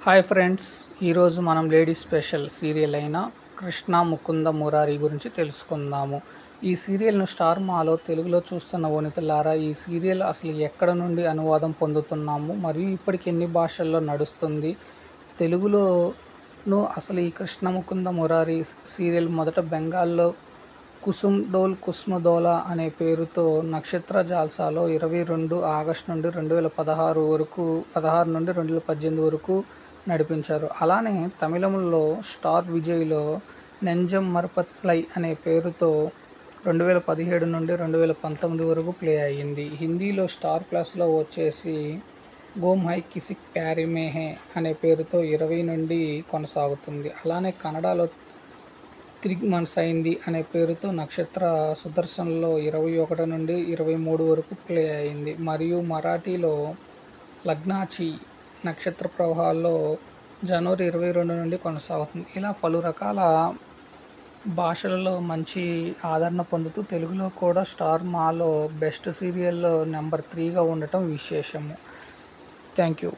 Hi friends, ఈరోజు మనం ladies special serial అయిన కృష్ణ ముకుంద మురారి గురించి తెలుసుకుందాము. ఈ సీరియల్ను స్టార్ మాలో తెలుగులో చూస్తున్న వనితలారా, ఈ సీరియల్ అసలు ఎక్కడ నుండి అనువాదం పొందుతున్నాము మరియు ఇప్పటికి ఎన్ని భాషల్లో నడుస్తుంది? తెలుగులోను అసలు ఈ కృష్ణ ముకుంద మురారి సీరియల్ మొదట బెంగాల్లో కుసుమ్ డోల్ కుస్మదోలా అనే పేరుతో నక్షత్ర జాల్సాలో 22 ఆగస్టు నుండి 16 నుండి 2018 వరకు నడిపించారు. అలానే తమిళంలో స్టార్ విజయ్లో నెంజం మరపత్లై అనే పేరుతో 2017 నుండి 2019 వరకు ప్లే అయ్యింది. హిందీలో స్టార్ ప్లస్లో వచ్చేసి గోమ్ హై కిసిక్ ప్యారి మే హై అనే పేరుతో 20 నుండి కొనసాగుతుంది. అలానే కన్నడలో 3 months అయింది అనే పేరుతో నక్షత్ర సుదర్శన్లో 21 నుండి 23 వరకు ప్లే అయింది. మరియు మరాఠీలో లగ్నాచి నక్షత్ర ప్రవాహాల్లో జనవరి 22 నుండి కొనసాగుతుంది. ఇలా పలు రకాల భాషలలో మంచి ఆదరణ పొందుతూ తెలుగులో కూడా స్టార్ మాలో బెస్ట్ సీరియల్లో నెంబర్ 3గా ఉండటం విశేషము. Thank you.